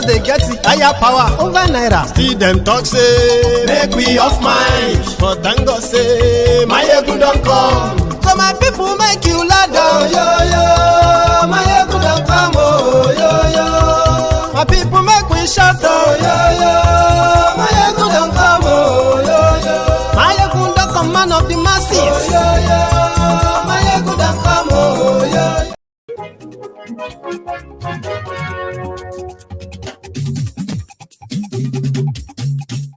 They get it higher power over naira. Still them talk say make we off mind, but thank God say my ego don't come. So my people make you ladder, oh, yo yo. My ego don't come, oh yo yo. My people make we shout, oh yo yo. My ego don't come, oh yo yo. My ego don't come, man of the masses, oh yo yo. My ego don't come, oh yo yo.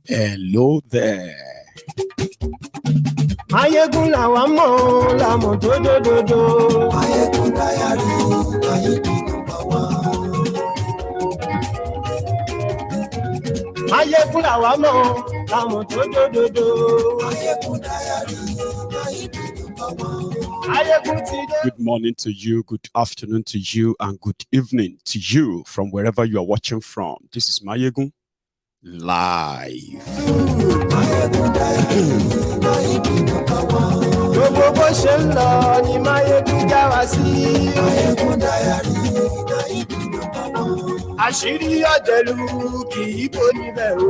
Hello there. Mayegun làwa mọ̀ làmọ̀ tó dòdòdò. Mayegun dayari, Mayegun number one. Mayegun làwa mọ̀ làmọ̀ tó dòdòdò. Mayegun dayari, Mayegun number one. Mayegun ti dé. Good morning to you, good afternoon to you, and good evening to you from wherever you are watching from. This is Mayegun live. Gbogbo bó ṣe ń lọ ni Mayegun já wa sí. Àṣírí ọ̀jẹ̀lú kì í bò níbẹ̀ o.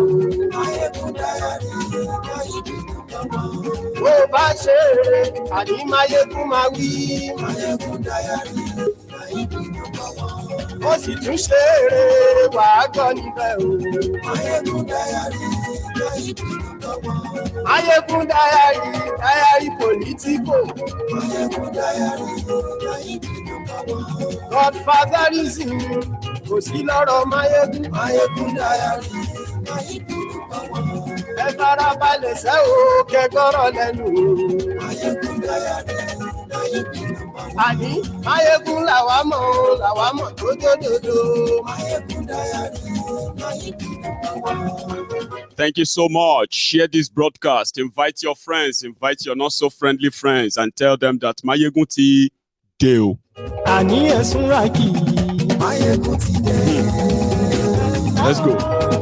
Bó bá ṣe eré, àní Mayegun máa wí. Ó sì tún ṣe eré, wàá gbọ́ níbẹ̀ o. Mayegun diary politico. Godfatherism kò sí lọ́rọ̀ Mayegun. Mayegun diary. Ẹ fara balẹ̀ sẹ́ o kẹgọ́rọ̀ lẹ́nu o. Mayegun diary. Àní Mayegun làwa mọ̀ tó dòdòdò. Mayegun diary. Thank you so much. Share this broadcast. Invite your friends, invite your not so friendly friends, and tell them that Mayegun ti dé o. Àní ẹ̀sùn ràkì. Mayegun ti dé. Let's go.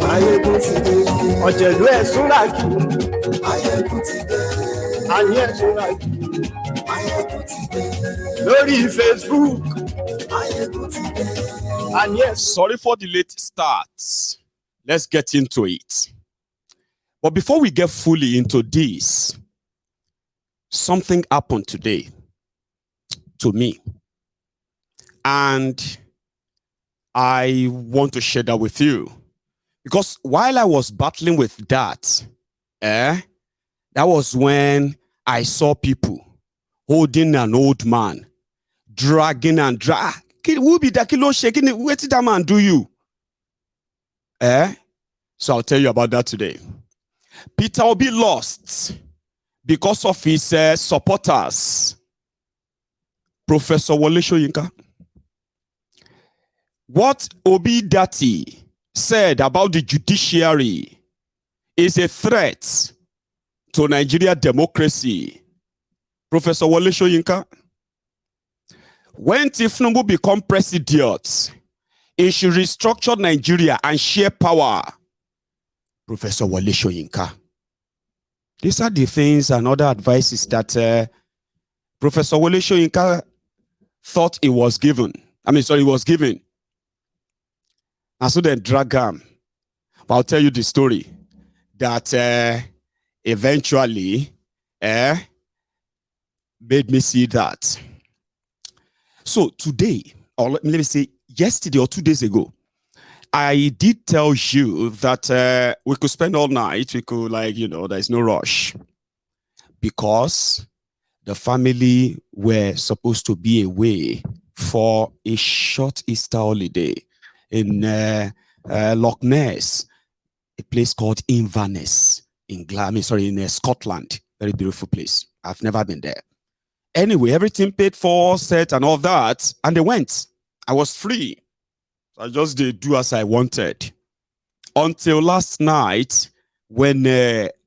Mayegun ti dé. Ọ̀jẹ̀lú ẹ̀sùn ràkì. Mayegun ti dé. Àní ẹ̀sùn ràkì. Mayegun ti dé. Lórí Facebook. Mayegun ti dé. Àní ẹ̀sùn. Sorry for the late start. Let's get into it. But before we get fully into this, something happened today to me. And I want to share that with you. Because while I was battling with that, that was when I saw people holding an old man, dragging and dragging. Who be that kilo shaking? What did that man do you? So I'll tell you about that today. Peter Obi lost because of his supporters. Professor Wole Soyinka. What Obidients said about the judiciary is a threat to Nigerian democracy. Professor Wole Soyinka. When Tinubu become president, he should restructure Nigeria and share power. Professor Wole Soyinka. These are the things and other advices that Professor Wole Soyinka thought he was given. He was given. And so then drag him. But I'll tell you the story that eventually made me see that. So today, or let me say yesterday or 2 days ago, I did tell you that we could spend all night. We could, there's no rush. Because the family were supposed to be away for a short Easter holiday in Loch Ness, a place called Inverness in Scotland. Very beautiful place. I've never been there. Anyway, everything paid for, set, and all that, and they went. I was free. I just did do as I wanted. Until last night, when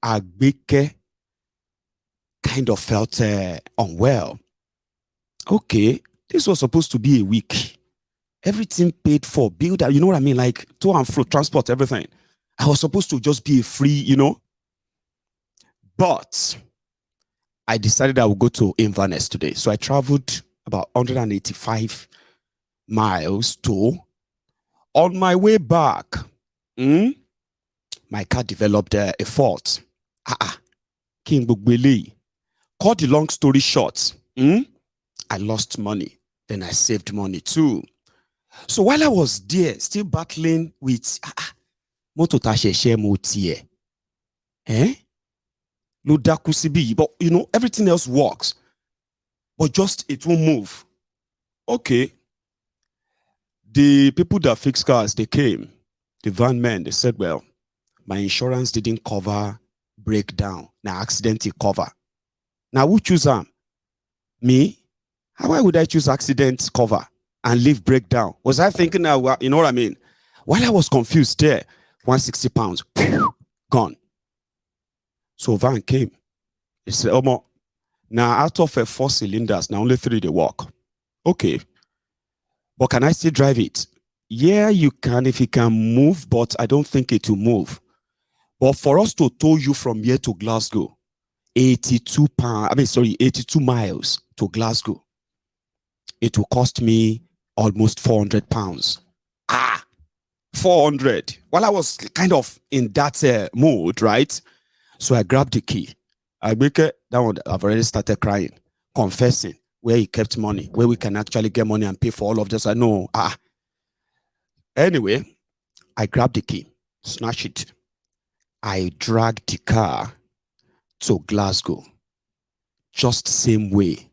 Agbeke kind of felt unwell. Okay, this was supposed to be a week. Everything paid for, build, you know what I mean? Like to and fro, transport, everything. I was supposed to just be free, But I decided I would go to Inverness today. So I traveled about 185 miles to On my way back, my car developed a fault. King Bugbele. Cut the long story short, I lost money. Then I saved money too. So while I was there, still battling with moto ta share motie. But you know, everything else works. But just it won't move. Okay. The people that fix cars, they came. The van men, they said, well, my insurance didn't cover breakdown. Now accident it cover. Now who choose them? Me? Why would I choose accident cover and leave breakdown? Was I thinking that, you know what I mean? While I was confused there, 160 pounds, gone. So van came. He said, now out of 4 cylinders, now only 3 they work. Okay. But can I still drive it? Yeah, you can if you can move, but I don't think it will move. But for us to tow you from here to Glasgow, 82 miles to Glasgow, it will cost me almost 400 pounds. 400. Well, I was kind of in that mood, right? So I grabbed the key. I make it, that one, I've already started crying, confessing where he kept money, where we can actually get money and pay for all of this. I know. Anyway, I grabbed the key, snatched it. I dragged the car to Glasgow. Just same way,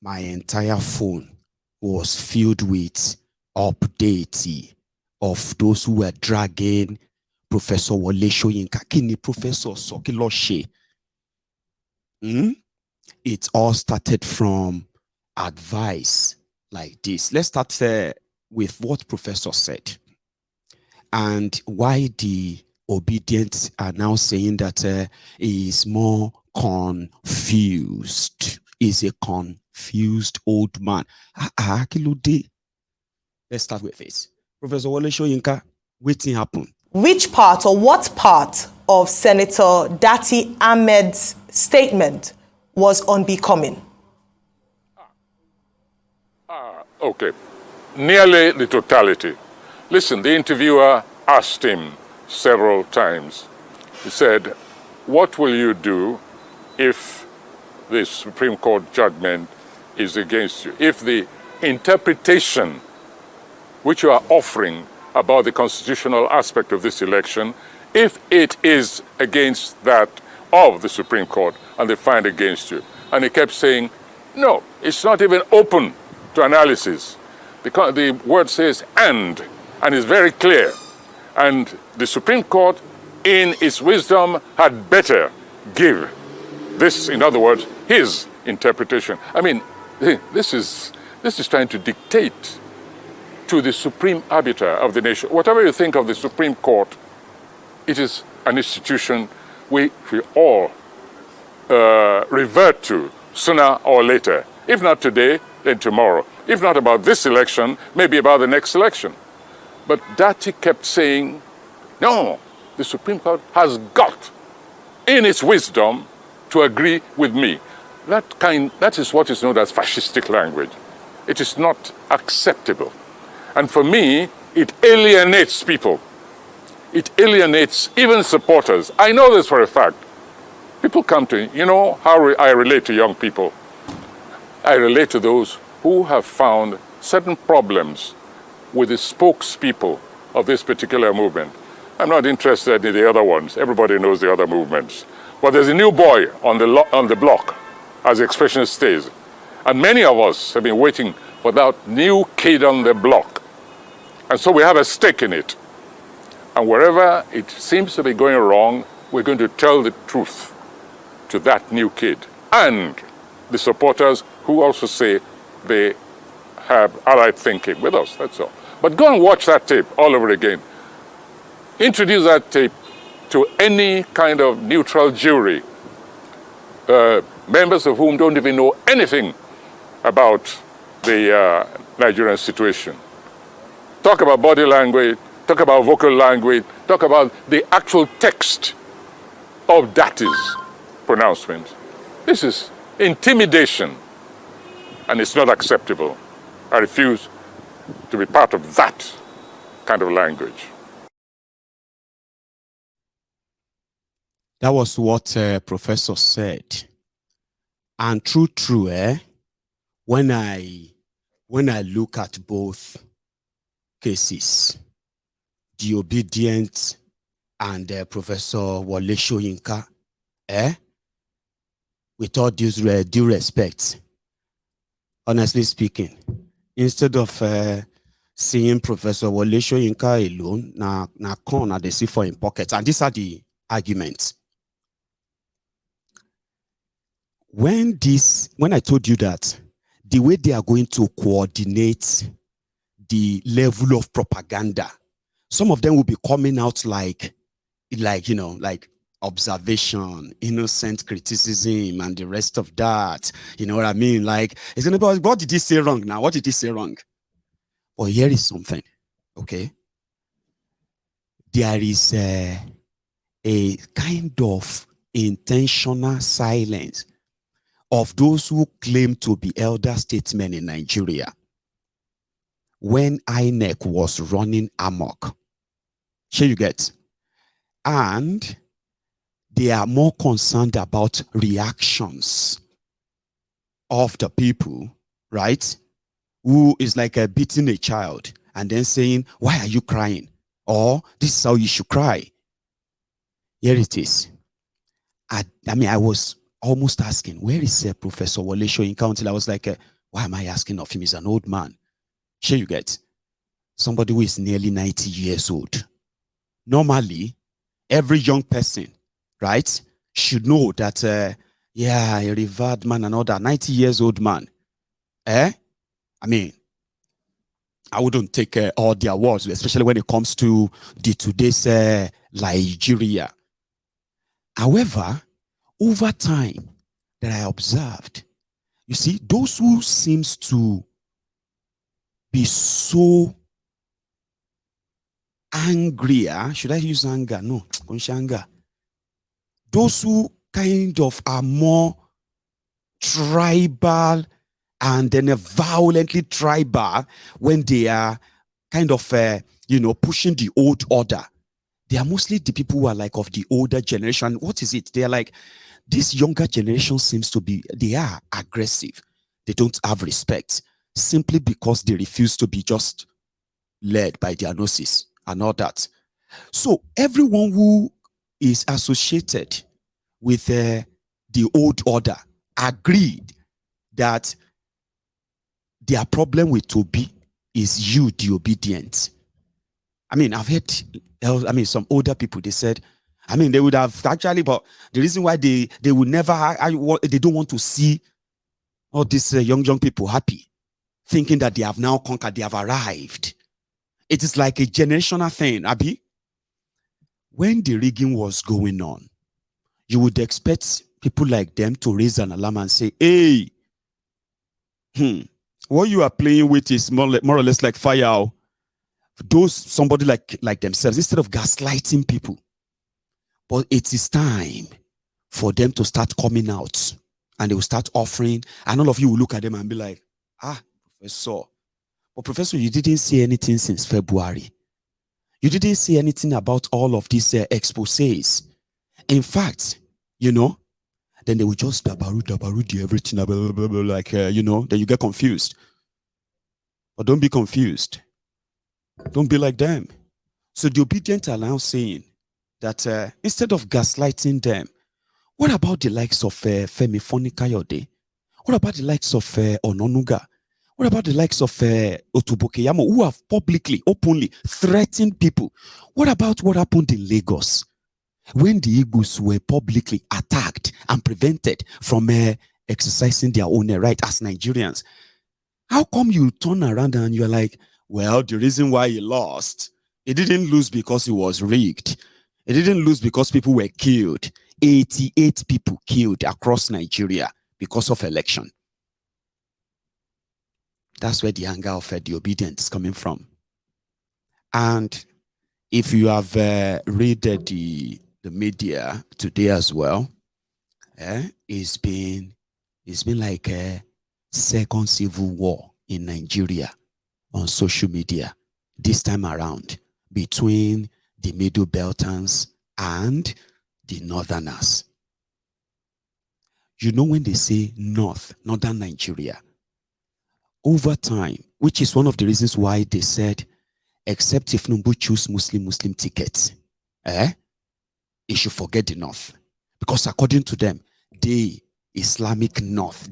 my entire phone was filled with updates of those who were dragging Professor Wole Soyinka. Kini Professor Sokiloshe. It all started from advice like this. Let's start with what Professor said and why the Obidients are now saying that he is more confused. He's a confused old man. Let's start with this. Professor Wole Soyinka, waiting happen. Which part or what part of Senator Dati Ahmed's statement was unbecoming? Okay. Nearly the totality. Listen, the interviewer asked him several times. He said, what will you do if the Supreme Court judgment is against you? If the interpretation which you are offering about the constitutional aspect of this election, if it is against that of the Supreme Court and they find against you. And he kept saying, no, it's not even open to analysis. Because the word says and it's very clear. And the Supreme Court, in its wisdom, had better give this, in other words, his interpretation. I mean, this is trying to dictate to the supreme arbiter of the nation. Whatever you think of the Supreme Court, it is an institution we all revert to sooner or later. If not today, then tomorrow. If not about this election, maybe about the next election. But Dati kept saying, no, the Supreme Court has got, in its wisdom, to agree with me. That is what is known as fascistic language. It is not acceptable. And for me, it alienates people. It alienates even supporters. I know this for a fact. People come to me, you know how I relate to young people. I relate to those who have found certain problems with the spokespeople of this particular movement. I'm not interested in the other ones. Everybody knows the other movements. But there's a new boy on the block, as the expression stays. And many of us have been waiting for that new kid on the block. And so we have a stake in it. And wherever it seems to be going wrong, we're going to tell the truth to that new kid. And the supporters who also say they have allied thinking with us, that's all. But go and watch that tape all over again. Introduce that tape to any kind of neutral jury, members of whom don't even know anything about the Nigerian situation. Talk about body language, talk about vocal language, talk about the actual text of Dati's pronouncement. This is intimidation, and it's not acceptable. I refuse to be part of that kind of language. That was what Professor said. And true, when I look at both cases, the Obidients and Professor Wole Soyinka, with all due respect, honestly speaking, instead of seeing Professor Wole Soyinka alone, na corner they see for in pockets, and these are the arguments. When I told you that the way they are going to coordinate the level of propaganda, some of them will be coming out like observation, innocent criticism, and the rest of that. You know what I mean? Like, it's gonna be, what did he say wrong now? What did he say wrong? Well, here is something, okay? There is a kind of intentional silence of those who claim to be elder statesmen in Nigeria when INEC was running amok. Sure you get? And they are more concerned about reactions of the people, right? Who is like beating a child and then saying, why are you crying? Or this is how you should cry. Here it is. I mean, I was almost asking, where is Professor Wole Soyinka? Until I was like, why am I asking of him? He's an old man. Sure you get? Somebody who is nearly 90 years old. Normally, every young person, right, should know that, yeah, a revered man and all that, 90 years old man. I mean, I wouldn't take all their words, especially when it comes to today's Nigeria. However, over time that I observed, you see, those who seems to be so angrier, should I use anger? No, anger. Those who kind of are more tribal and then violently tribal when they are kind of, pushing the old order. They are mostly the people who are like of the older generation. What is it? They are like, this younger generation seems to be, they are aggressive. They don't have respect simply because they refuse to be just led by their noses and all that. So everyone who is associated with the old order agreed that their problem with Toby is you, the Obidient. I mean, I've heard, some older people, they said, they would have actually, but the reason why they would never, they don't want to see all these young people happy, thinking that they have now conquered, they have arrived. It is like a generational thing, Abi. When the rigging was going on, you would expect people like them to raise an alarm and say, hey, what you are playing with is more or less like fire. Those somebody like themselves, instead of gaslighting people. But it is time for them to start coming out, and they will start offering, and all of you will look at them and be like, Professor. But Professor, you didn't say anything since February. You didn't say anything about all of these exposés. In fact, then they will just dabaru everything, blah, blah, blah, like, then you get confused. But don't be confused. Don't be like them. So the Obidient are now saying that instead of gaslighting them, what about the likes of Femi Foni-Kayode? What about the likes of Ononuga? What about the likes of Otubokeyamo, who have publicly, openly threatened people? What about what happened in Lagos when the Igbos were publicly attacked and prevented from exercising their own right as Nigerians? How come you turn around and you're like, well, the reason why he lost, he didn't lose because it was rigged. He didn't lose because people were killed. 88 people killed across Nigeria because of election. That's where the anger of the Obedience is coming from. And if you have read the media today as well, it's been like a second civil war in Nigeria on social media. this time around between the Middlebeltans and the Northerners. You know, when they say northern Nigeria, over time, which is one of the reasons why they said, except if Numbu choose Muslim tickets, he should forget the north. Because according to them, they are Islamic north.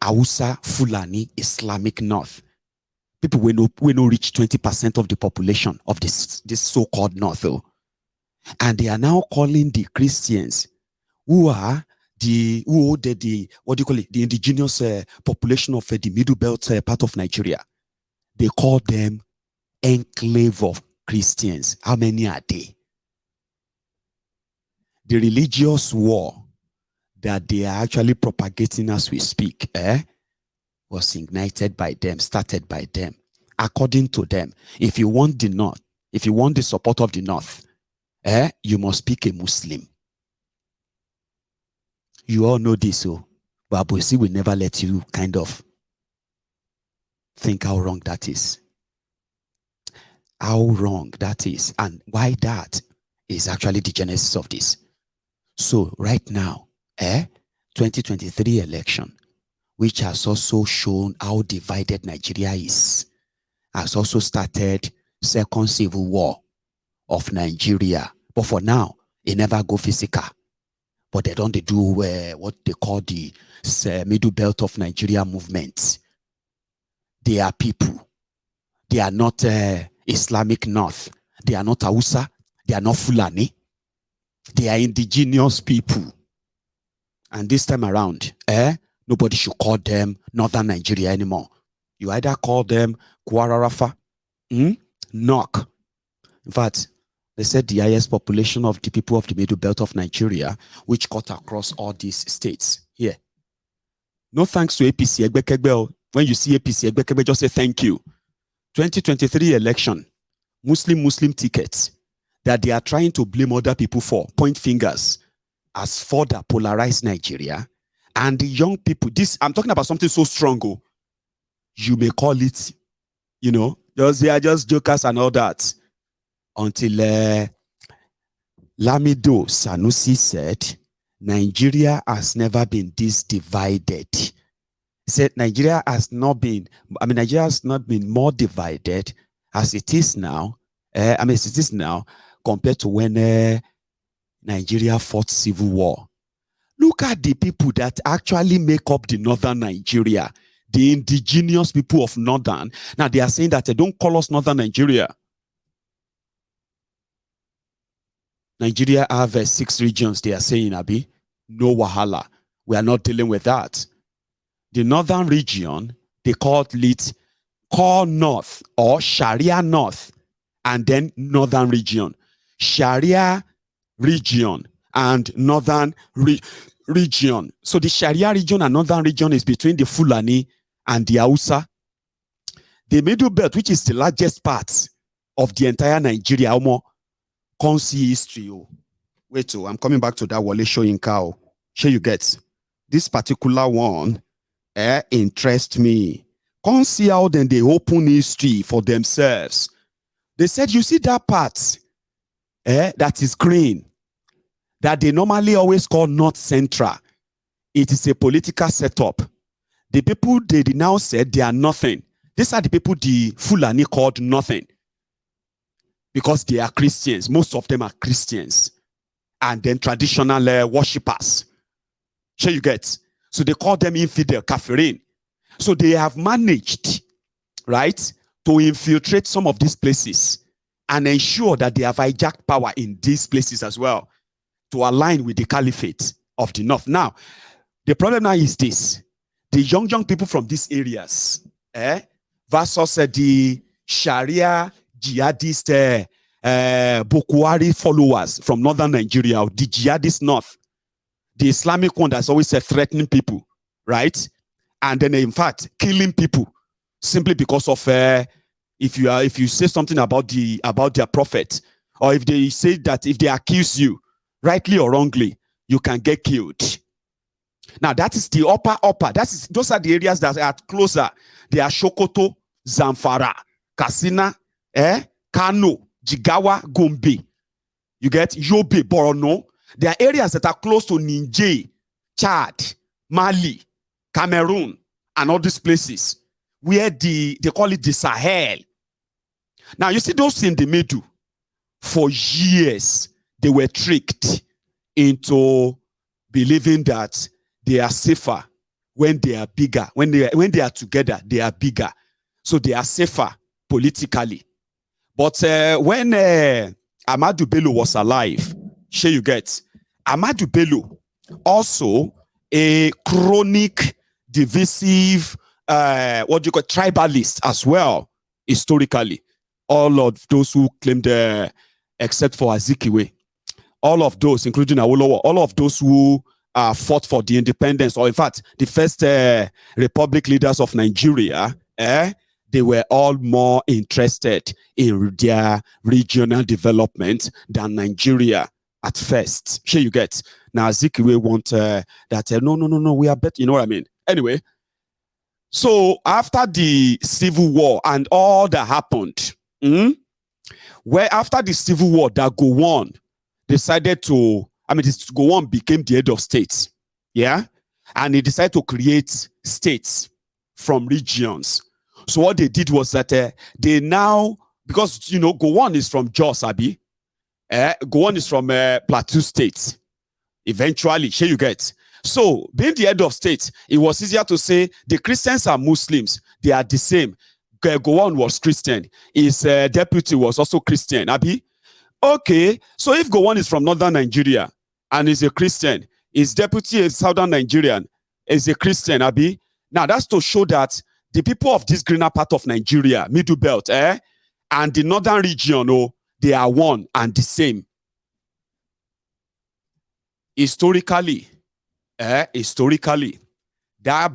Hausa, Fulani, Islamic north. People will no reach 20% of the population of this so-called north, though. And they are now calling the Christians, who are the what do you call it, the indigenous population of the Middlebelt part of Nigeria. They call them enclave of Christians. How many are they? The religious war that they are actually propagating as we speak, was ignited by them, started by them. According to them, if you want the north, if you want the support of the north, you must pick a Muslim. You all know this, but Abusi will never let you kind of think how wrong that is. How wrong that is, and why that is actually the genesis of this. So right now, 2023 election, which has also shown how divided Nigeria is, has also started second civil war of Nigeria. But for now, it never go physical. But they don't do what they call the Middle Belt of Nigeria movement. They are people. They are not Islamic North. They are not Hausa. They are not Fulani. They are indigenous people. And this time around, nobody should call them Northern Nigeria anymore. You either call them Kwara Rafa, Nok. In fact, they said the highest population of the people of the Middle Belt of Nigeria, which cut across all these states here. No thanks to APC. When you see APC, just say thank you. 2023 election, Muslim tickets that they are trying to blame other people for, point fingers, as further polarized Nigeria. And the young people, this, I'm talking about something so strong. You may call it, they are just jokers and all that. Until Lamido Sanusi said, Nigeria has never been this divided. He said Nigeria has not been more divided as it is now. Compared to when Nigeria fought civil war. Look at the people that actually make up the northern Nigeria, the indigenous people of northern. Now they are saying that they don't call us northern Nigeria. Nigeria have 6 regions, they are saying, Abi. No wahala. We are not dealing with that. The northern region, they call it Core North or Sharia North, and then northern region. Sharia region and northern region. So the Sharia region and northern region is between the Fulani and the Hausa. The Middle Belt, which is the largest part of the entire Nigeria, can't see history. Wait, I'm coming back to that Wole Soyinka. Sure you get this particular one. Interest me. Can't see how then they open history for themselves. They said, you see that part that is green, that they normally always call North Central. It is a political setup. The people they now said they are nothing. These are the people the Fulani called nothing. Because they are Christians. Most of them are Christians. And then traditional worshippers. Sure you get. So they call them infidel, kafirin. So they have managed, right, to infiltrate some of these places and ensure that they have hijacked power in these places as well to align with the caliphate of the north. Now, the problem now is this. The young people from these areas versus the Sharia jihadist Boko Haram followers from northern Nigeria, or the jihadist north, the Islamic one that's always threatening people, right? And then in fact killing people simply because of if you say something about their prophet, or if they say that if they accuse you, rightly or wrongly, you can get killed. Now that is the upper. Those are the areas that are closer. They are Sokoto, Zamfara, Katsina, Kano, Jigawa, Gombe. You get Yobe, Borno. There are areas that are close to Niger, Chad, Mali, Cameroon, and all these places where they call it the Sahel. Now, you see those in the middle, for years, they were tricked into believing that they are safer when they are bigger. When they are together, they are bigger. So they are safer politically. But when Ahmadu Bello was alive, sure you get, Ahmadu Bello, also a chronic, divisive, tribalist as well, historically. All of those who claimed, except for Azikiwe, all of those, including Awolowo, all of those who fought for the independence, or in fact, the first republic leaders of Nigeria, they were all more interested in their regional development than Nigeria at first. Sure you get. Now, Azikiwe want that, no, we are better. You know what I mean? Anyway, so after the Civil War and all that happened, where after the Civil War, that Gowon decided to, this Gowon became the head of states, yeah? And he decided to create states from regions. So what they did was that they now, because, Gowon is from Jos, Abi. Gowon is from Plateau State. Eventually, here you get. So, being the head of state, it was easier to say the Christians and Muslims, they are the same. Gowon was Christian. His deputy was also Christian, Abi. Okay, so if Gowon is from northern Nigeria and is a Christian, his deputy is southern Nigerian, is a Christian, Abi. Now, that's to show that the people of this greener part of Nigeria, Middlebelt, and the northern region, they are one and the same. Historically, that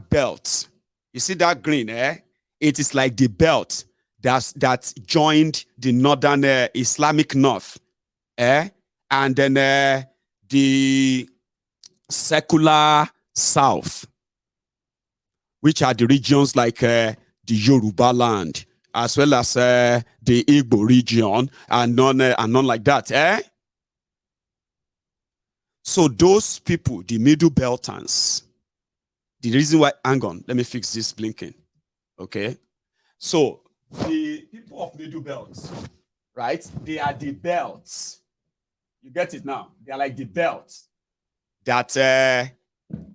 belt, you see that green, it is like the belt that joined the northern Islamic north, and then the secular south, which are the regions like the Yoruba land, as well as the Igbo region, and none like that. So those people, the Middle Beltans, the reason why, hang on, let me fix this blinking. Okay. So the people of Middle Belt, right? They are the belts. You get it now? They are like the belts that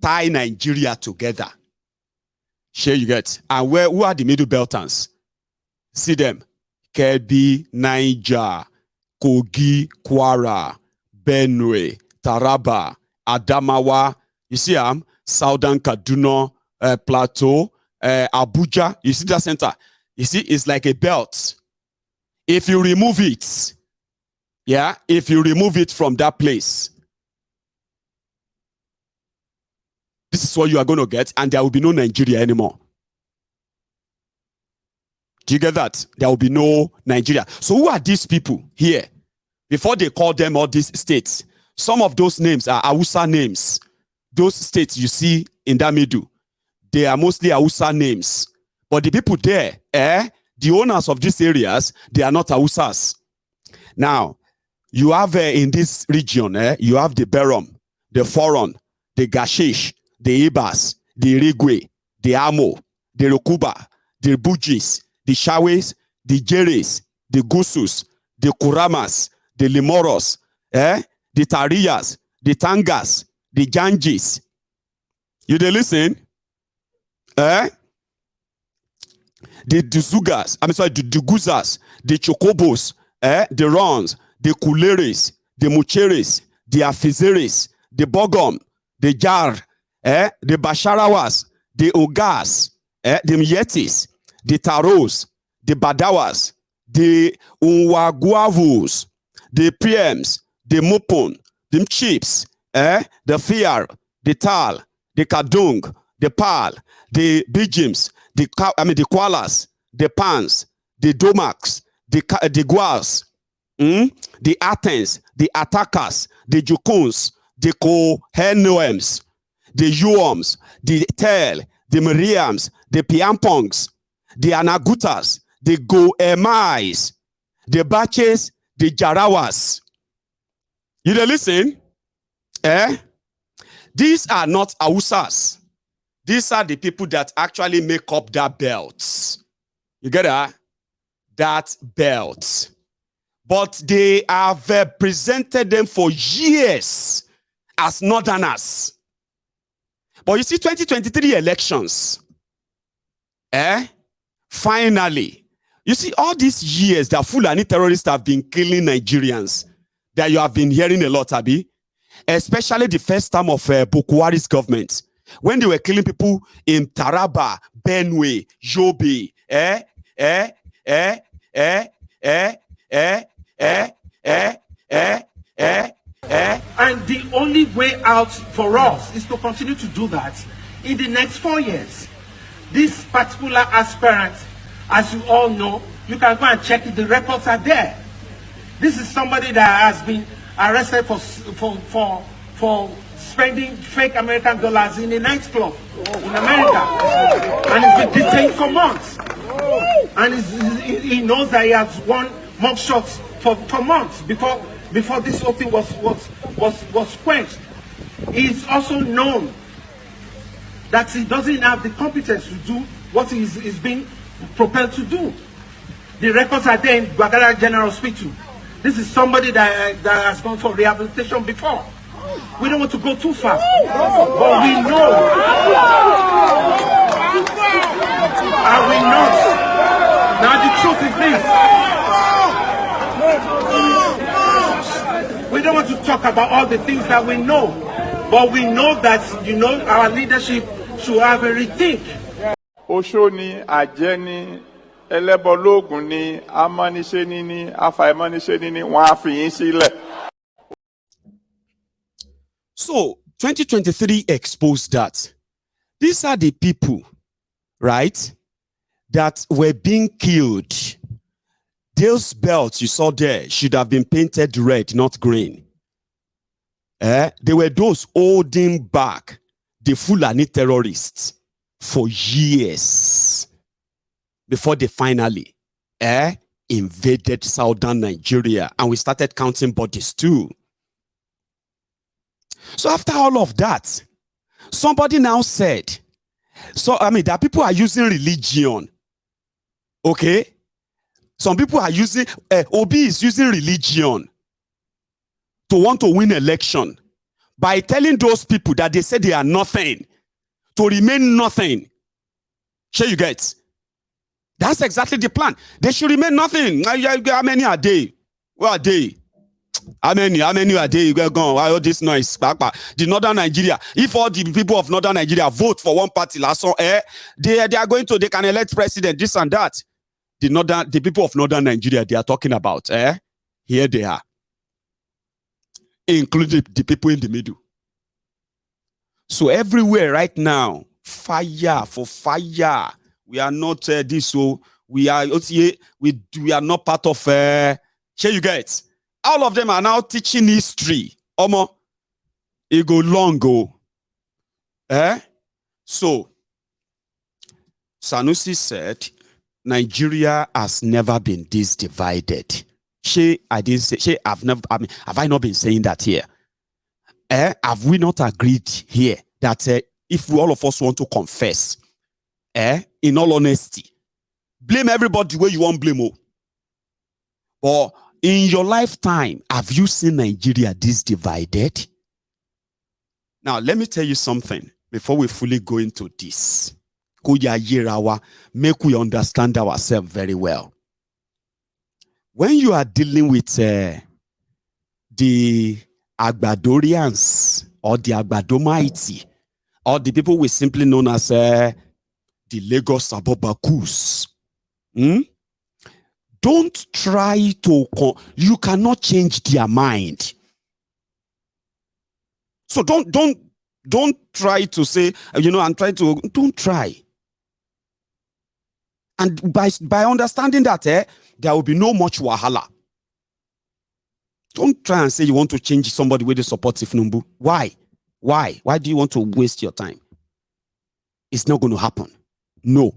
tie Nigeria together. Sure you get. And who are the Middle Beltans? See them. Kebbi, Niger, Kogi, Kwara, Benue, Taraba, Adamawa, you see Southern Kaduna, Plateau, Abuja, you see that center? You see, it's like a belt. If you remove it, if you remove it from that place, this is what you are going to get, and there will be no Nigeria anymore. Do you get that? There will be no Nigeria. So who are these people here? Before they call them all these states, some of those names are Hausa names. Those states you see in that middle, they are mostly Hausa names. But the people there, the owners of these areas, they are not Hausas. Now, you have in this region, you have the Berom, the Foron, the Gashish, the Ibas, the Irigwe, the Amo, the Rokuba, the Bujis, the Shawes, the Jeres, the Gusus, the Kuramas, the Limoros, the Tariyas, the Tangas, the Janjis. You dey listen? The Duzugas, the Duguzas, the Chocobos, the Rons, the Kuleres, the Mucheres, the Afizeres, the Bogom, the Jar, the Basharawas, the Ogas, the Myetis, the Taros, the Badawas, the Unwaguavus, the Priems, the Mupon, the Chips, the Fiar, the Tal, the Kadung, the Pal, the Bijims, the Kualas, the Pans, the Domax, the Guas, the Athens, the Attackers, the Jukuns, the Kohenoems, the Uoms, the Tel, the Miriams, the Piampongs, the Anagutas, the Goemais, the Baches, the Jarawas. You dey listen? These are not Hausas. These are the people that actually make up that belt. You get that? That belt. But they have presented them for years as northerners. But you see, 2023 elections, finally, you see, all these years that Fulani terrorists have been killing Nigerians, that you have been hearing a lot, Abi, especially the first time of Bukwari's government, when they were killing people in Taraba, Benue, Yobe, And the only way out for us is to continue to do that in the next 4 years. This particular aspirant, as you all know, you can go and check it, the records are there. This is somebody that has been arrested for spending fake American dollars in a nightclub in America. And he's been detained for months. And he knows that he has won mock shots for months before this whole thing was quenched. He's also known that he doesn't have the competence to do what he's being propelled to do. The records are there in Bagara General Hospital. This is somebody that has gone for rehabilitation before. We don't want to go too far, but we know. Are we not? Now the truth is this. We don't want to talk about all the things that we know, but we know that, our leadership should have a rethink. Oshoni, Ajeni, Elebologuni, Amanishenini, Afaimanishenini, Wafiinsile. So 2023 exposed that these are the people, right, that were being killed. Those belts you saw there should have been painted red, not green. They were those holding back the Fulani terrorists for years before they finally invaded southern Nigeria, and we started counting bodies too. So after all of that, somebody now said, that people are using religion. Okay? Some people are using, Obi is using religion to want to win election by telling those people that they say they are nothing, to remain nothing. Sure you get? That's exactly the plan. They should remain nothing. How many are they? Where are they? How many are they? You get gone. Why all this noise? The northern Nigeria. If all the people of northern Nigeria vote for one party, they are going to, they can elect president, this and that. The people of northern Nigeria they are talking about, here they are, including the people in the middle. So everywhere right now, fire for fire. We are not this, so we are not part of. Here you get. All of them are now teaching history. Omo, it go long go. So Sanusi said, Nigeria has never been this divided. Have I not been saying that here? Have we not agreed here that if all of us want to confess, in all honesty, blame everybody where you want blame? Or in your lifetime, have you seen Nigeria this divided? Now, let me tell you something before we fully go into this. Make we understand ourselves very well. When you are dealing with the Agbadorians or the Agbadomites or the people we simply known as the Lagos Abobakus, don't try to, you cannot change their mind. So don't try to say, I'm trying to, don't try. And by understanding that, there will be no much wahala. Don't try and say you want to change somebody with the supportive number. Why? Why do you want to waste your time? It's not going to happen. No.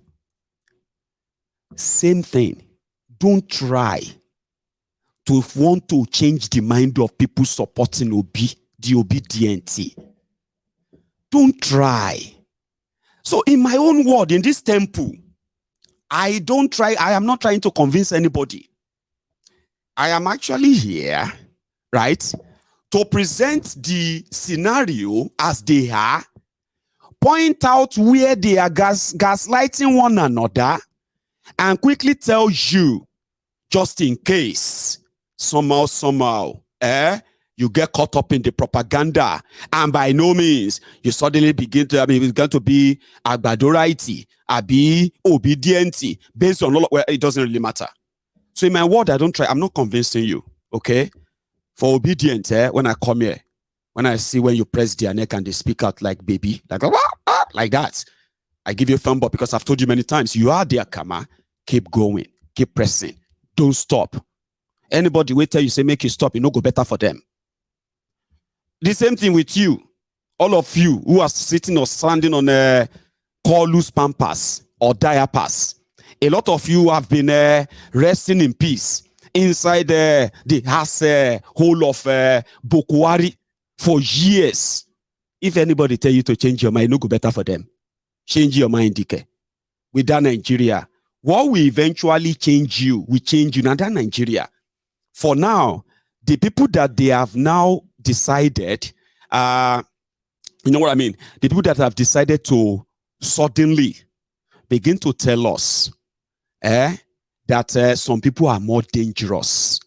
Same thing. Don't try to want to change the mind of people supporting the Obidients. Don't try. So in my own word, in this temple, I am not trying to convince anybody. I am actually here, right, to present the scenario as they are, point out where they are gaslighting one another, and quickly tell you, just in case, somehow, you get caught up in the propaganda, and by no means you suddenly begin to it's going to be agbadorite, abi obedient, based on all. Well, it doesn't really matter. So in my word, I'm not convincing you, okay? For obedient, when I come here, when I see when you press their neck and they speak out like baby, like that, I give you a thumb up, because I've told you many times, you are their karma. Keep going, keep pressing, don't stop. Anybody will tell you, say, make you stop, it no go better for them. The same thing with you, all of you who are sitting or standing on a call loose pampas or diapers. A lot of you have been resting in peace inside the house hole of Bokwari for years. If anybody tell you to change your mind, no go better for them. Change your mind, Dike. With that Nigeria, what will eventually change you, we change you, not that Nigeria. For now, the people that they have now decided, you know what I mean? The people that have decided to suddenly begin to tell us that some people are more dangerous.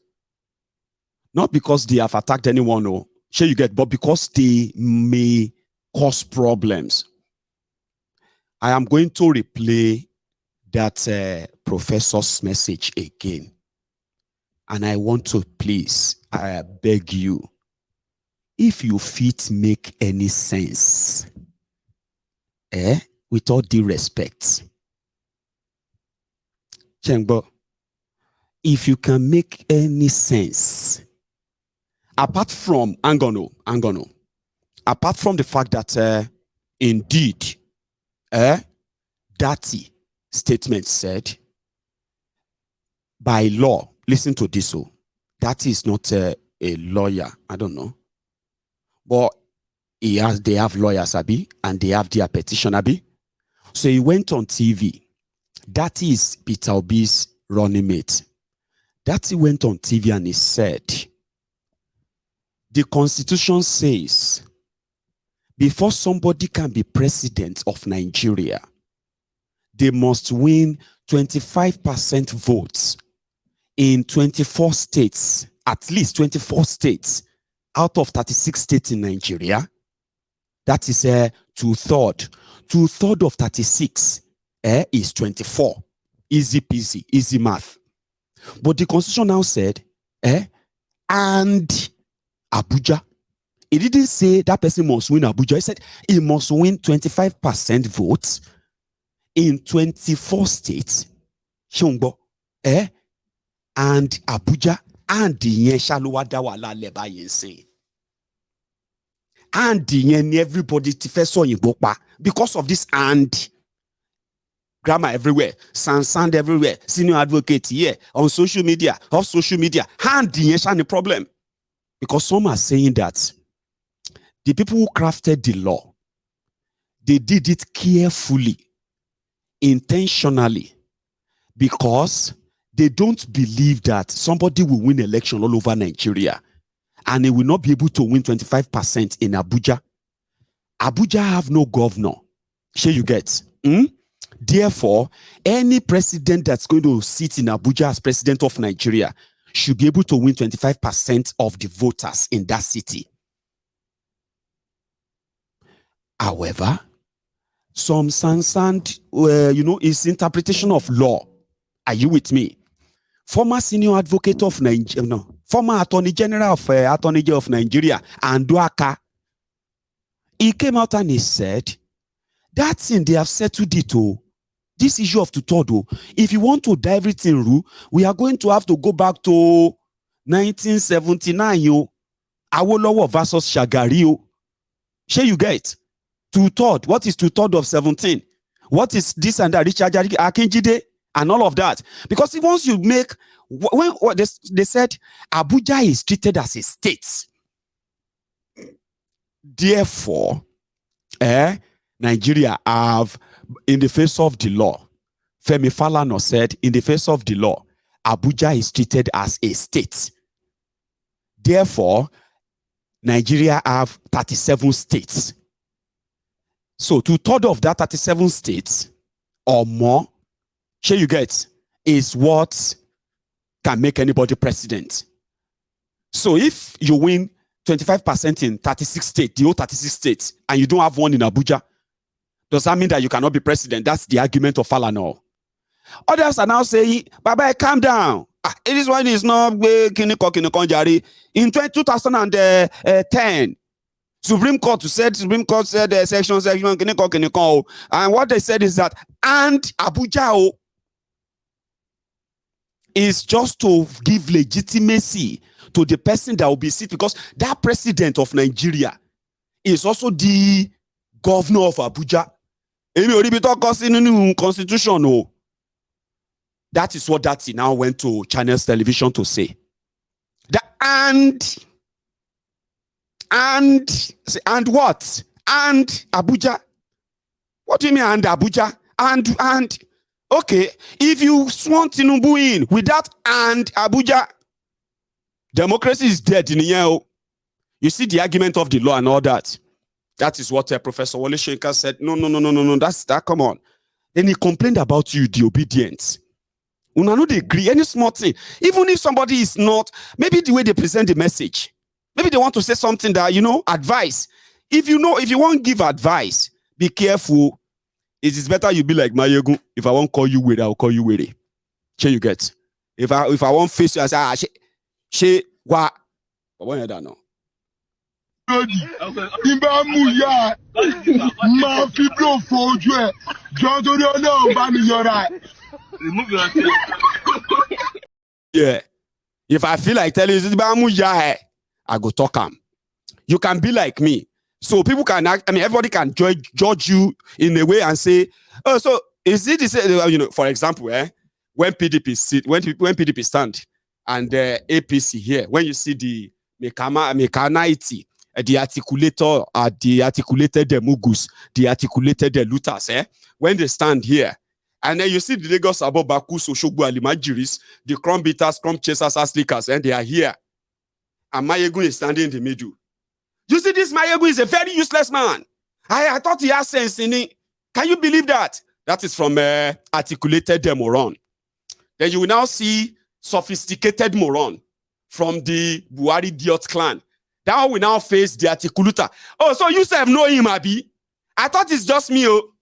Not because they have attacked anyone, or sure you get, but because they may cause problems. I am going to replay that professor's message again. And I want to please, I beg you, if you fit make any sense, with all due respect, Chengbo, if you can make any sense, apart from Angono, apart from the fact that indeed, that statement said, by law, listen to this, that is not a lawyer, I don't know, but they have lawyers, Abi, and they have their petition, Abi. So he went on TV. That is Peter Obi's running mate. That he went on TV and he said, the Constitution says, before somebody can be president of Nigeria, they must win 25% votes in 24 states, at least 24 states, out of 36 states in Nigeria. That is two-thirds. Two-thirds of 36 is 24. Easy peasy, easy math. But the Constitution now said, and Abuja. It didn't say that person must win Abuja. It said he must win 25% votes in 24 states. Shongbo, and Abuja, and the Yenshalowadawa leba yense. And the everybody tifeso in Bokpa. Because of this and grammar everywhere, sand everywhere, senior advocate here, on social media, off social media, and the Yenshani problem. Because some are saying that the people who crafted the law, they did it carefully, intentionally, because they don't believe that somebody will win election all over Nigeria and they will not be able to win 25% in Abuja. Abuja have no governor. Sure you get. Therefore, any president that's going to sit in Abuja as president of Nigeria should be able to win 25% of the voters in that city. However, some sand, is interpretation of law. Are you with me? Former senior advocate of Nigeria, former attorney general of Nigeria, Anduaka, he came out and he said, that thing they have settled it. This issue of tutodo, if you want to dive it in rule, we are going to have to go back to 1979, Awolowo versus Shagari. Sure you get? 2/3. What is 2/3 of 17? What is this and that? Richard Akinjide and all of that. Because once you make, when what they said, Abuja is treated as a state. Therefore, Nigeria have, in the face of the law, Femi Falana said, in the face of the law, Abuja is treated as a state. Therefore, Nigeria have 37 states. So 2/3 of that 37 states or more, sure you get, is what can make anybody president. So if you win 25% in 36 states, the whole 36 states, and you don't have one in Abuja, does that mean that you cannot be president? That's the argument of Falana. Others are now saying, Baba, calm down. This one is not in 2010. Supreme Court said section, and what they said is that, and Abuja is just to give legitimacy to the person that will be seated, because that president of Nigeria is also the governor of Abuja. Constitution. That is what Dati now went to Channels Television to say. And what? And Abuja? What do you mean and Abuja? And okay, if you want Tinubu in without and Abuja, democracy is dead in here. You see the argument of the law and all that. That is what Professor Wole Soyinka said. No. That's that. Come on. Then he complained about you, the Obidients. Una no dey agree any small thing, even if somebody is not, maybe the way they present the message, maybe they want to say something that, advice. If you want to give advice, be careful. It is better you be like Mayegun. If I won't call you Were, I'll call you Were. Sure you get. If I won't face you, I say she what? I want that now. Yeah. If I feel like telling you, I go talk him. You can be like me. So people can everybody can judge you in a way and say, oh, so is it the for example, when PDP PDP stand and APC here, when you see the mechanicity, the articulator, the articulated the mugus, the articulated the looters, when they stand here, and then you see the Lagos Abobaku, Soshogbu, Alimajiris, the crumb beaters, crumb chasers, ass lickers, and they are here. And Mayegun is standing in the middle. You see, this Mayegun is a very useless man. I thought he has sense in it. Can you believe that? That is from articulated moron. Then you will now see sophisticated moron from the Buhari Diot clan. That one will now face the articulator. Oh, so you say know him, Abi? I thought it's just me. Oh.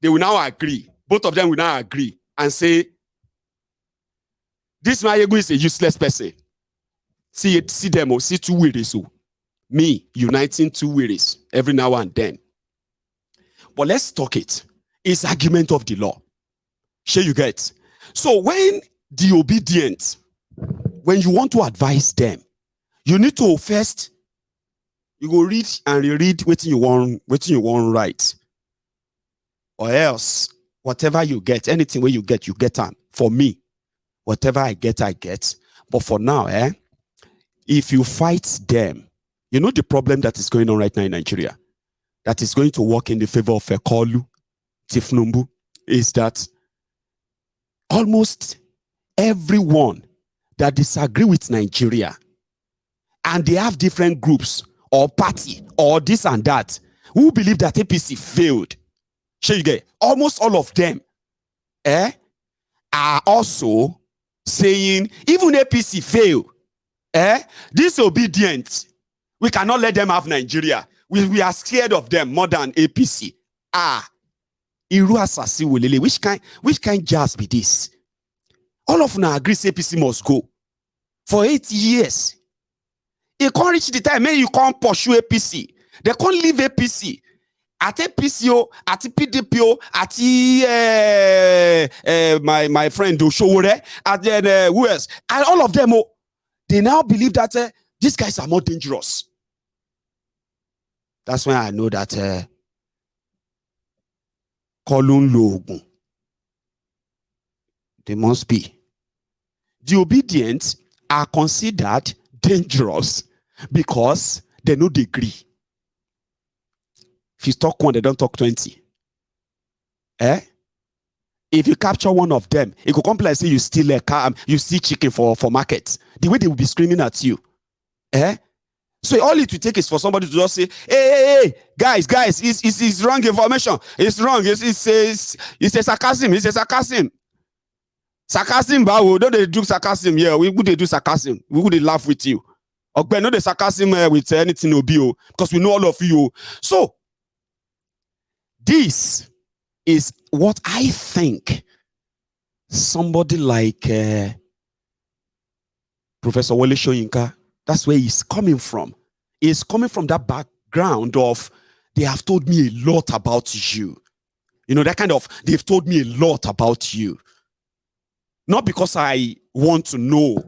They will now agree. Both of them will now agree and say, this Mayegun is a useless person. See them, see two ways. Me uniting two ways every now and then. But let's talk it. It's argument of the law. Sure you get. So when the Obidients, when you want to advise them, you need to first, you go read and reread what you want write. Or else, whatever you get, anything where you get them. For me, whatever I get. But for now, if you fight them, you know the problem that is going on right now in Nigeria, that is going to work in the favor of Kolu, Tifnumbu, is that almost everyone that disagree with Nigeria, and they have different groups or party or this and that, who believe that APC failed, almost all of them are also saying, even APC fail, disobedient, we cannot let them have Nigeria. We are scared of them more than APC. Which kind jazz be this? All of them agree APC must go. For 8 years. You can't reach the time, you can't pursue APC. They can't leave APC. At APCO, at PDPO, at my friend Oshowore, at then who else? And all of them, they now believe that these guys are more dangerous. That's when I know that Kolun Logun They must be. The Obidients are considered dangerous because they no degree. If you talk 1, they don't talk 20. If you capture one of them, it could come like say you steal a car, you steal chicken for market. The way they will be screaming at you. So all it will take is for somebody to just say, hey, guys, it's wrong information. It's wrong. It's a sarcasm. It's a sarcasm. Sarcasm, but don't they do sarcasm? Yeah, we would do sarcasm. We would laugh with you. Okay, no the sarcasm with anything obio because we know all of you. So this is what I think somebody like Professor Wole Soyinka, that's where he's coming from. He's coming from that background of, they have told me a lot about you. You know, that kind of, they've told me a lot about you. Not because I want to know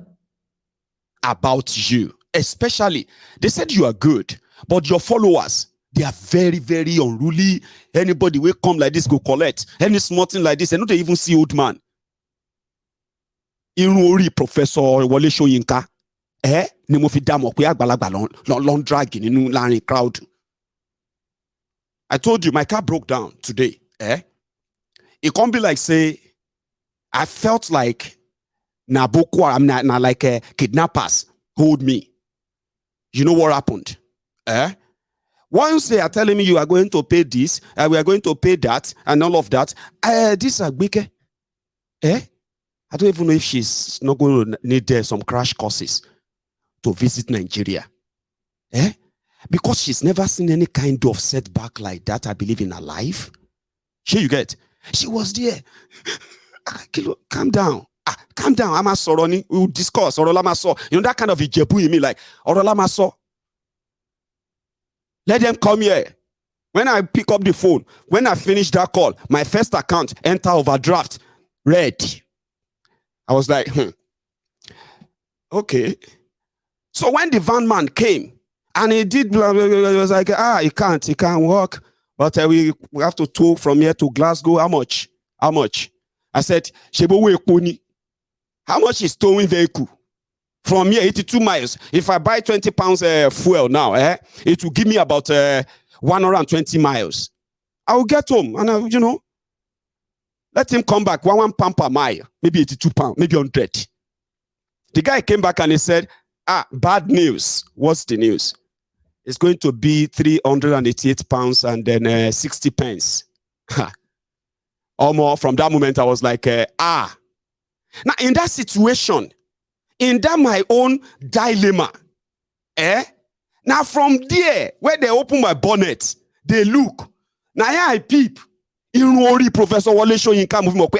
about you. Especially, they said you are good, but your followers, they are very, very unruly. Anybody will come like this, go collect. Any small thing like this, and not even see old man. Irun Professor Wole Soyinka. Ni mo fi dá mọ̀ pé àgbàlagbà lon drag nínú láàrin crowd. I told you my car broke down today. It can't be like say I felt like na Boko Haram, na like kidnappers hold me. You know what happened? Once they are telling me you are going to pay this, we are going to pay that, and all of that. This Agbeke, I don't even know if she's not going to need some crash courses to visit Nigeria. Because she's never seen any kind of setback like that, I believe, in her life. Here you get. She was there. Calm down. Calm down. I'm a soroni. We will discuss. You know that kind of Ijebu in me, like Orolamaso. Let them come here. When I pick up the phone, when I finish that call, my first account enter overdraft. Red. I was like, okay. So when the van man came and he did, blah, blah, blah, it was like, he can't walk. But we have to tow from here to Glasgow. How much? How much? I said, Shebowe Pony. How much is towing vehicle? From here, 82 miles. If I buy 20 pounds fuel now, it will give me about 120 miles. I will get home and, let him come back, one pound per mile, maybe 82 pounds, maybe 100. The guy came back and he said, bad news. What's the news? It's going to be 388 pounds and then 60 pence. Or more. From that moment, I was like, Now, in that situation, in that my own dilemma, now from there, where they open my bonnet, they look. Now here I peep. Professor Wole Soyinka moving up.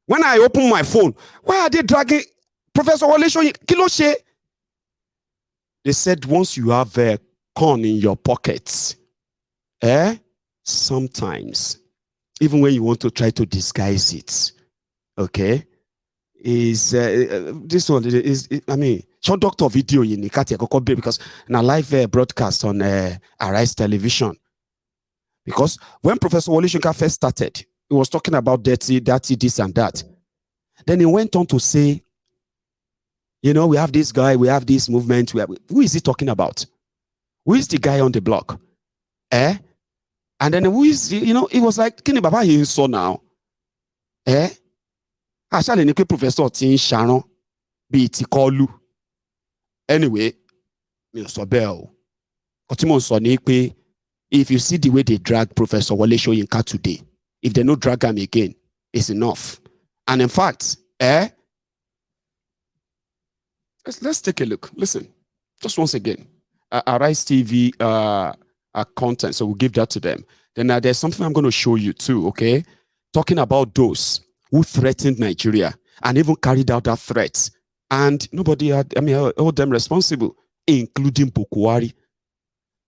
When I open my phone, why are they dragging Professor Wole Soyinka? They said once you have a corn in your pockets, sometimes, even when you want to try to disguise it, okay, is this one is I mean, short doctor video in Nikati because in a live broadcast on Arise Television. Because when Professor Wole Soyinka first started, he was talking about dirty, this and that. Then he went on to say, we have this guy, we have this movement. Who is he talking about? Who is the guy on the block? And then who is, it was like, Kini Baba he saw now. Actually, Professor Tin Sharon be Tikolu. Anyway, Mr. Bell. If you see the way they drag Professor Wole Soyinka today, if they don't drag him again, it's enough. And in fact, let's take a look. Listen, just once again, Arise TV content, so we'll give that to them. Then there's something I'm going to show you too, okay? Talking about those who threatened Nigeria and even carried out that threat. And nobody held them responsible, including Bukwari.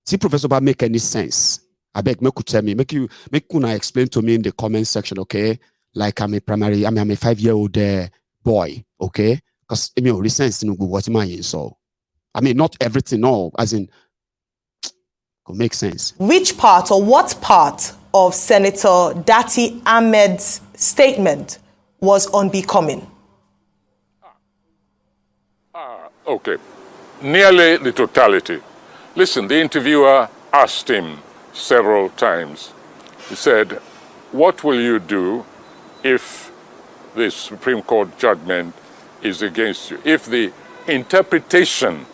See, Professor, Ba make any sense? I beg, make you tell me, make you explain to me in the comment section, okay? Like I'm a 5-year-old boy, okay? Because sense what am so. Not everything, no, as in, could make sense. Which part or what part of Senator Dati Ahmed's statement was unbecoming? Okay. Nearly the totality. Listen, the interviewer asked him several times. He said, what will you do if the Supreme Court judgment is against you? If the interpretation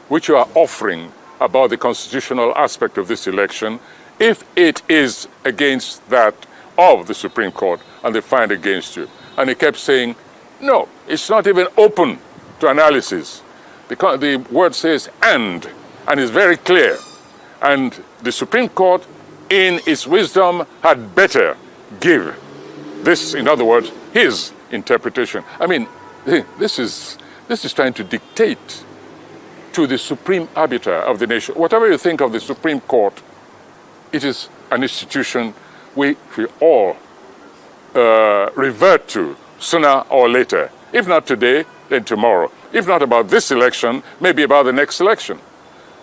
which you are offering about the constitutional aspect of this election, if it is against that of the Supreme Court and they find against you. And he kept saying, no, it's not even open to analysis. Because the word says and it's very clear. And the Supreme Court, in its wisdom, had better give this, in other words, his interpretation. I mean, this is trying to dictate to the supreme arbiter of the nation. Whatever you think of the Supreme Court, it is an institution we all revert to sooner or later. If not today, then tomorrow. If not about this election, maybe about the next election.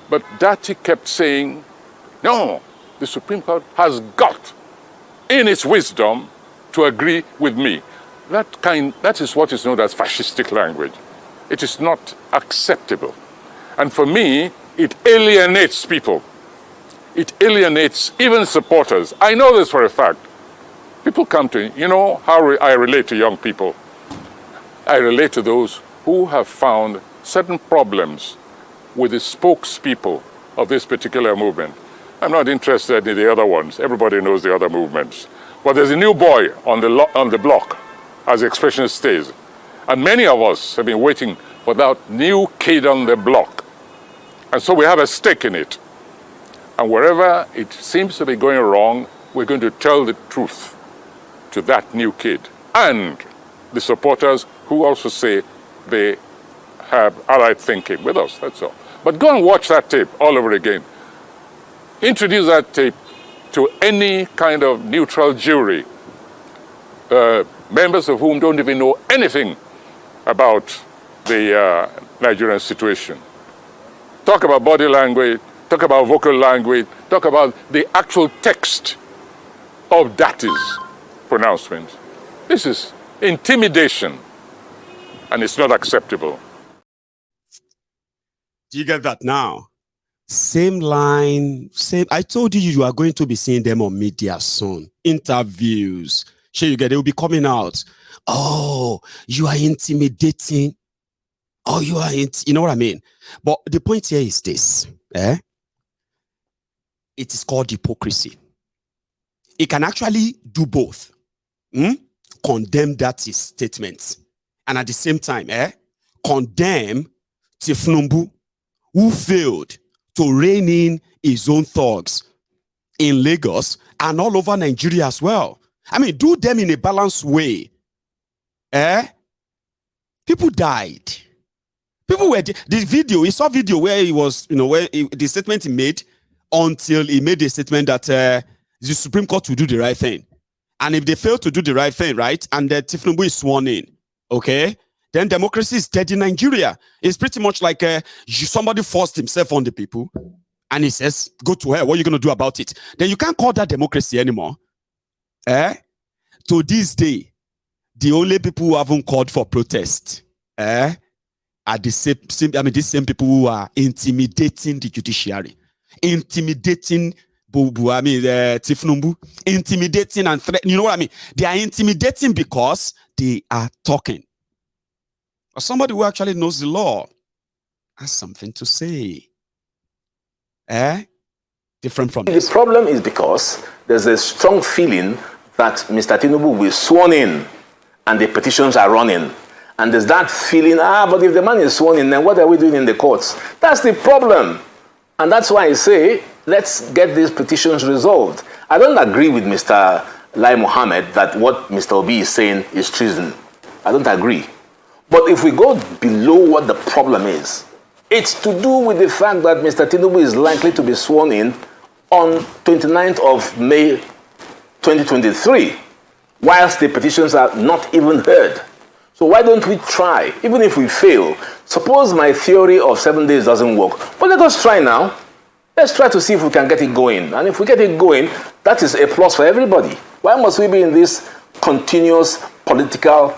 But Dati kept saying, no, the Supreme Court has got, in its wisdom, to agree with me. That is what is known as fascistic language. It is not acceptable. And for me, it alienates people. It alienates even supporters. I know this for a fact. People come to me, you know how I relate to young people. I relate to those who have found certain problems with the spokespeople of this particular movement. I'm not interested in the other ones. Everybody knows the other movements. But there's a new boy on the block, as the expression stays. And many of us have been waiting for that new kid on the block. And so we have a stake in it. And wherever it seems to be going wrong, we're going to tell the truth to that new kid. And the supporters who also say they have allied thinking with us, that's all. But go and watch that tape all over again. Introduce that tape to any kind of neutral jury, members of whom don't even know anything about the Nigerian situation. Talk about body language, talk about vocal language, talk about the actual text of Dati's pronouncement. This is intimidation, and it's not acceptable. Do you get that now? Same line, same. I told you are going to be seeing them on media soon. Interviews. Sure, you get, they will be coming out. Oh, you are intimidating. Oh, you know what I mean? But the point here is this. It is called hypocrisy. It can actually do both. Condemn Dati's statements. And at the same time, condemn Tifnumbu, who failed to rein in his own thugs in Lagos and all over Nigeria as well. I mean, do them in a balanced way. People died. People were, this video, he saw video where he was, where the statement he made until he made a statement that the Supreme Court will do the right thing. And if they fail to do the right thing, right, and Tifnumbu is sworn in, okay, then democracy is dead in Nigeria. It's pretty much like somebody forced himself on the people and he says, go to hell, what are you going to do about it? Then you can't call that democracy anymore. To this day, the only people who haven't called for protest are these same people who are intimidating the judiciary, intimidating Tifnumbu, intimidating and threatening. You know what I mean? They are intimidating because they are talking. Or somebody who actually knows the law has something to say. Different from this. The problem is because there's a strong feeling that Mr. Tinubu will be sworn in and the petitions are running. And there's that feeling, but if the man is sworn in, then what are we doing in the courts? That's the problem. And that's why I say, let's get these petitions resolved. I don't agree with Mr. Lai Mohammed that what Mr. Obi is saying is treason. I don't agree. But if we go below what the problem is, it's to do with the fact that Mr. Tinubu is likely to be sworn in on 29th of May 2023, whilst the petitions are not even heard. So why don't we try, even if we fail? Suppose my theory of 7 days doesn't work, but let us try now. Let's try to see if we can get it going. And if we get it going, that is a plus for everybody. Why must we be in this continuous political,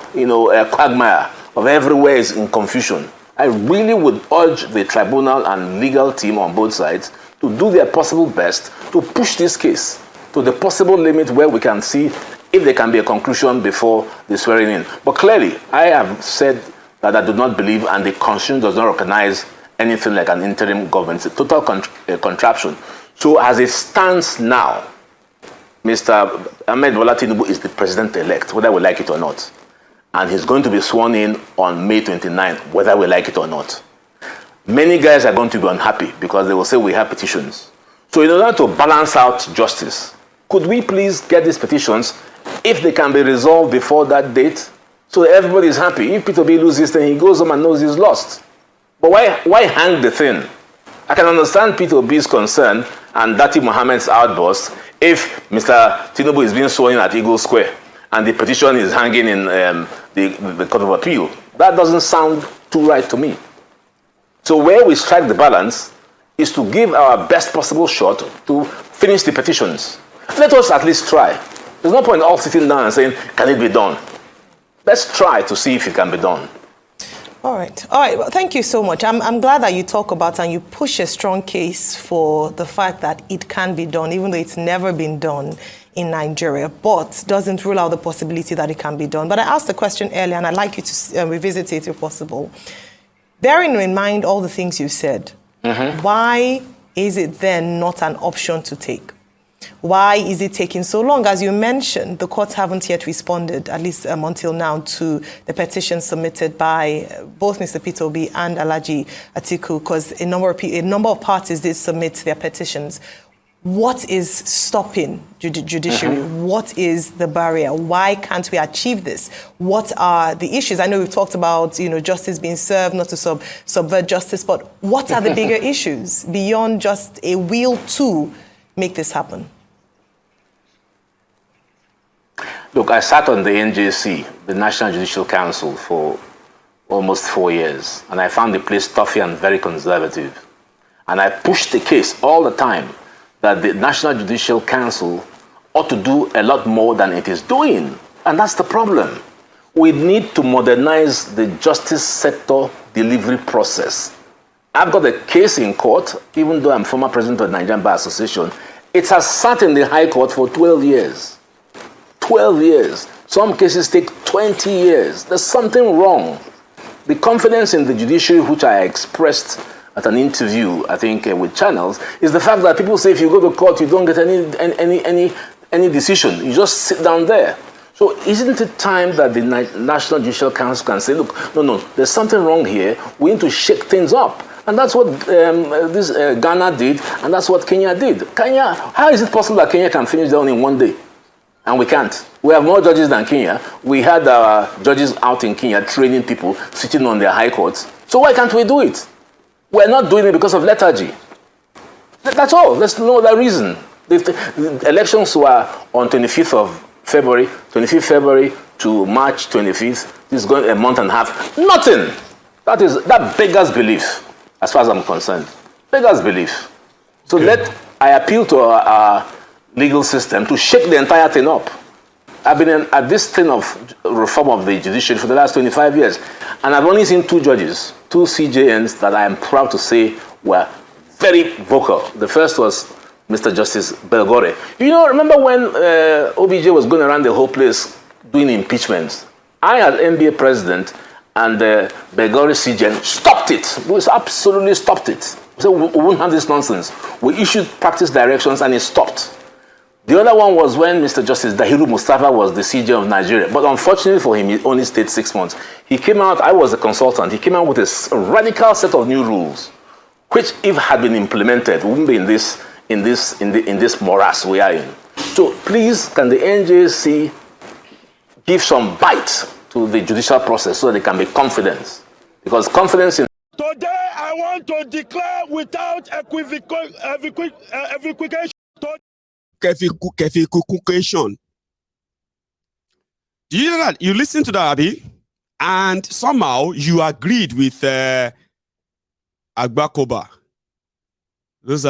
quagmire of everywhere is in confusion? I really would urge the tribunal and legal team on both sides to do their possible best to push this case to the possible limit where we can see if there can be a conclusion before the swearing in. But clearly, I have said that I do not believe, and the Constitution does not recognize anything like an interim government. It's a total contraption. So as it stands now, Mr. Ahmed Bola Tinubu is the president-elect, whether we like it or not. And he's going to be sworn in on May 29th, whether we like it or not. Many guys are going to be unhappy because they will say we have petitions. So in order to balance out justice, could we please get these petitions, if they can be resolved before that date, so that everybody is happy? If Peter B loses, then he goes home and knows he's lost. But why hang the thing? I can understand Peter B's concern and Dati Mohammed's outburst if Mr. Tinubu is being sworn in at Eagle Square and the petition is hanging in the Court of Appeal. That doesn't sound too right to me. So where we strike the balance is to give our best possible shot to finish the petitions. Let us at least try. There's no point all sitting down and saying, can it be done? Let's try to see if it can be done. All right. Well, thank you so much. I'm glad that you talk about and you push a strong case for the fact that it can be done, even though it's never been done in Nigeria, but doesn't rule out the possibility that it can be done. But I asked the question earlier, and I'd like you to revisit it if possible. Bearing in mind all the things you said, why is it then not an option to take? Why is it taking so long? As you mentioned, the courts haven't yet responded, at least until now, to the petition submitted by both Mr. Peter Obi and Alhaji Atiku, because a number of parties did submit their petitions. What is stopping judiciary? What is the barrier? Why can't we achieve this? What are the issues? I know we've talked about, justice being served, not to subvert justice, but what are the bigger issues beyond just a will to make this happen? Look, I sat on the NJC, the National Judicial Council, for almost 4 years, and I found the place toughy and very conservative. And I pushed the case all the time that the National Judicial Council ought to do a lot more than it is doing. And that's the problem. We need to modernize the justice sector delivery process. I've got a case in court, even though I'm former president of the Nigerian Bar Association. It has sat in the High Court for 12 years. 12 years. Some cases take 20 years. There's something wrong. The confidence in the judiciary, which I expressed at an interview, I think, with Channels, is the fact that people say if you go to court, you don't get any decision. You just sit down there. So isn't it time that the National Judicial Council can say, look, no, there's something wrong here. We need to shake things up. And that's what Ghana did, and that's what Kenya did. Kenya, how is it possible that Kenya can finish down in 1 day? And we can't. We have more judges than Kenya. We had our judges out in Kenya training people, sitting on their high courts. So why can't we do it? We're not doing it because of lethargy. That's all. There's no other reason. The elections were on 25th of February, 25th February to March 25th. This is going a month and a half. Nothing. That beggars belief, as far as I'm concerned. Beggars belief. So I appeal to our legal system to shake the entire thing up. I've been at this thing of reform of the judiciary for the last 25 years, and I've only seen 2 judges, 2 CJNs that I am proud to say were very vocal. The first was Mr. Justice Belgore. Remember when OBJ was going around the whole place doing impeachments? I, as NBA president, and Belgore CJN stopped it. We absolutely stopped it. So we won't have this nonsense. We issued practice directions and it stopped. The other one was when Mr. Justice Dahiru Mustafa was the CJ of Nigeria. But unfortunately for him, he only stayed 6 months. He came out, I was a consultant, he came out with a radical set of new rules, which if had been implemented, wouldn't be in this morass we are in. So please, can the NJC give some bite to the judicial process so that there can be confidence? Because confidence in... Today, I want to declare without equivocation. Do you know that? You listen to that, Abi, and somehow you agreed with Agbakoba. Those are